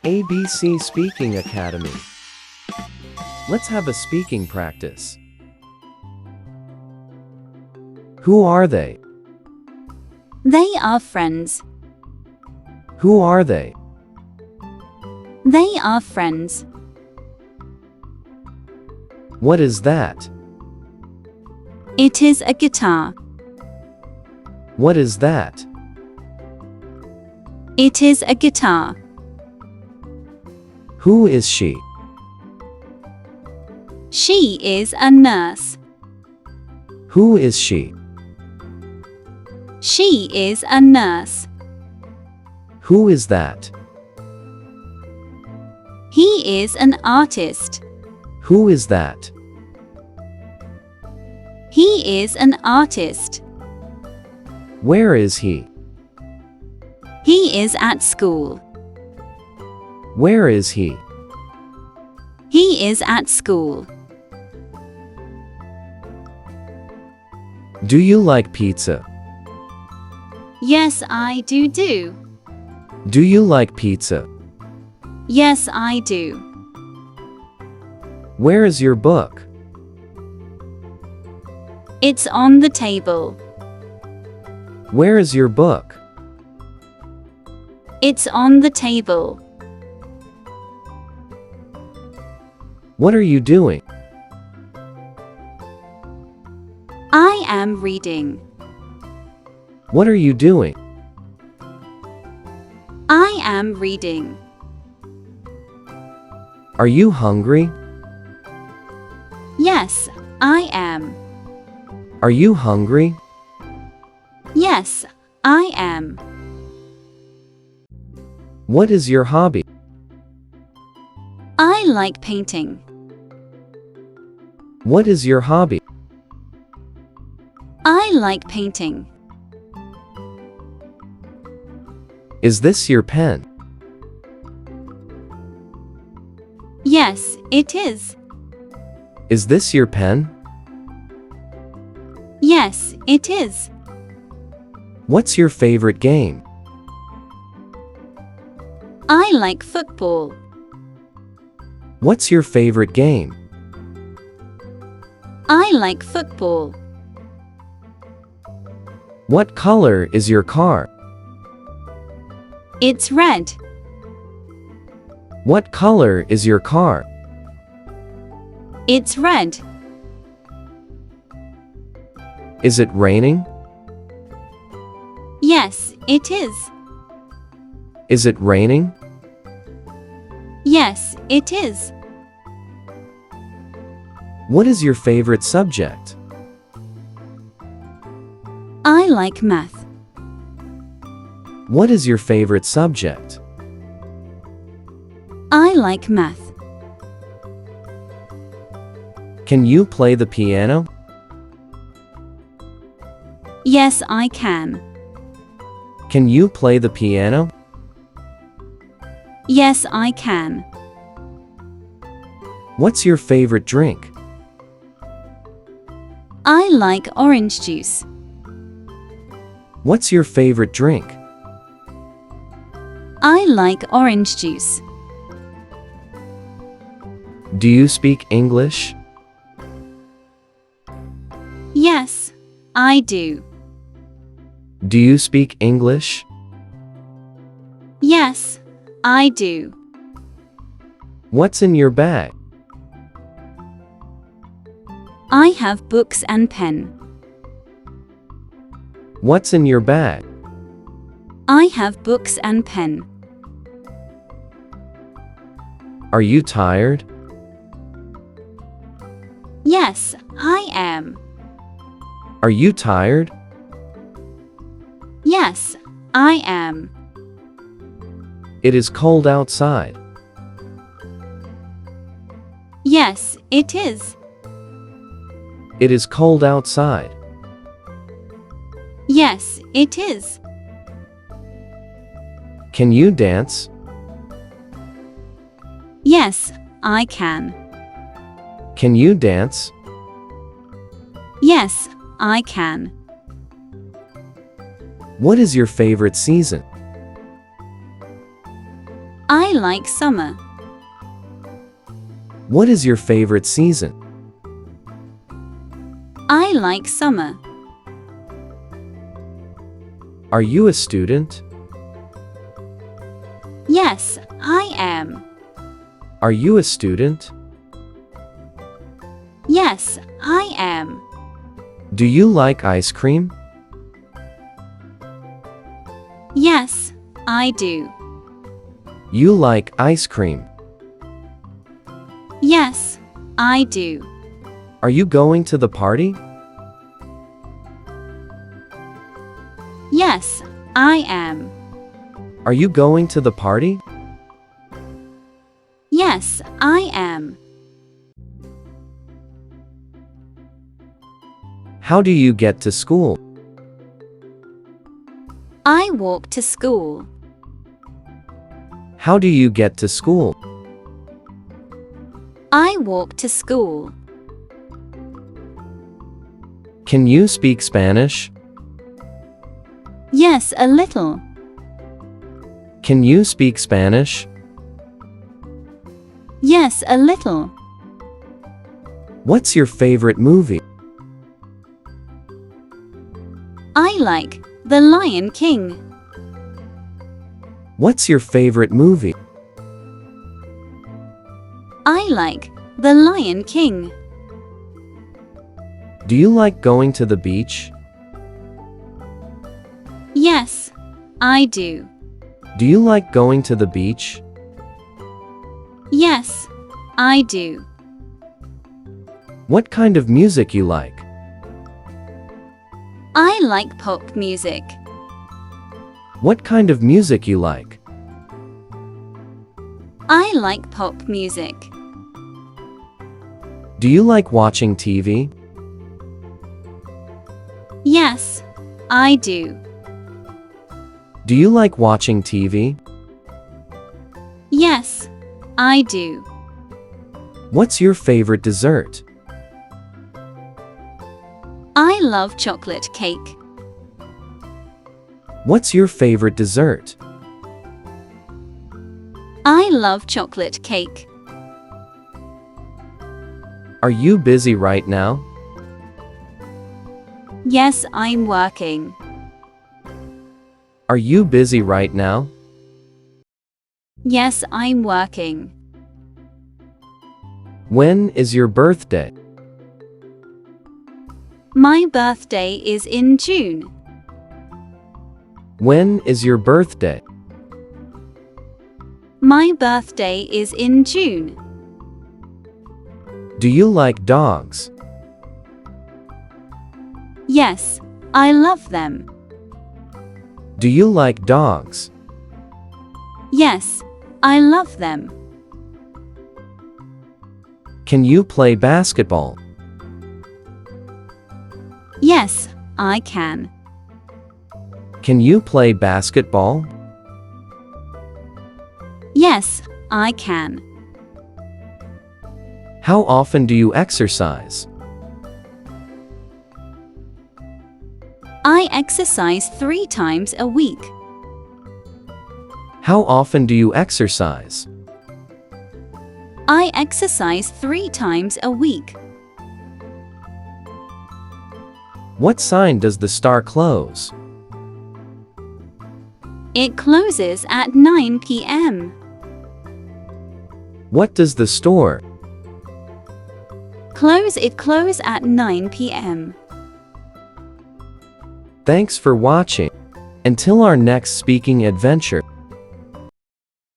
ABC Speaking Academy. Let's have a speaking practice. Who are they? They are friends. Who are they? They are friends. What is that? It is a guitar. What is that? It is a guitar. Who is she? She is a nurse. Who is she? She is a nurse. Who is that? He is an artist. Who is that? He is an artist. Where is he? He is at school. Where is he? He is at school. Do you like pizza? Yes, I do. Do you like pizza? Yes, I do. Where is your book? It's on the table. Where is your book? It's on the table. What are you doing? I am reading. What are you doing? I am reading. Are you hungry? Yes, I am. Are you hungry? Yes, I am. What is your hobby? I like painting. What is your hobby? I like painting. Is this your pen? Yes, it is. Is this your pen? Yes, it is. What's your favorite game? I like football. What's your favorite game? I like football. What color is your car? It's red. What color is your car? It's red. Is it raining? Yes, it is. Is it raining? Yes, it is. What is your favorite subject? I like math. What is your favorite subject? I like math. Can you play the piano? Yes, I can. Can you play the piano? Yes, I can. What's your favorite drink? I like orange juice. What's your favorite drink? I like orange juice. Do you speak English? Yes, I do. Do you speak English? Yes, I do. What's in your bag? I have books and pen. What's in your bag? I have books and pen. Are you tired? Yes, I am. Are you tired? Yes, I am. It is cold outside. Yes, it is. It is cold outside. Yes, it is. Can you dance? Yes, I can. Can you dance? Yes, I can. What is your favorite season? I like summer. What is your favorite season? I like summer. Are you a student? Yes, I am. Are you a student? Yes, I am. Do you like ice cream? Yes, I do. You like ice cream. Yes, I do. Are you going to the party? Yes, I am. Are you going to the party? Yes, I am. How do you get to school? I walk to school. How do you get to school? I walk to school. Can you speak Spanish? Yes, a little. Can you speak Spanish? Yes, a little. What's your favorite movie? I like The Lion King. What's your favorite movie? I like The Lion King. Do you like going to the beach? Yes, I do. Do you like going to the beach? Yes, I do. What kind of music you like? I like pop music. What kind of music you like? I like pop music. Do you like watching TV? Yes, I do. Do you like watching TV? Yes, I do. What's your favorite dessert? I love chocolate cake. What's your favorite dessert? I love chocolate cake. Are you busy right now? Yes, I'm working. Are you busy right now? Yes, I'm working. When is your birthday? My birthday is in June. When is your birthday? My birthday is in June. Do you like dogs? Yes, I love them. Do you like dogs? Yes, I love them. Can you play basketball? Yes, I can. Can you play basketball? Yes, I can. How often do you exercise? I exercise 3 times a week. How often do you exercise? I exercise 3 times a week. What sign does the store close? It closes at 9 p.m. What does the store? It closes at 9 p.m. Thanks for watching. Until our next speaking adventure.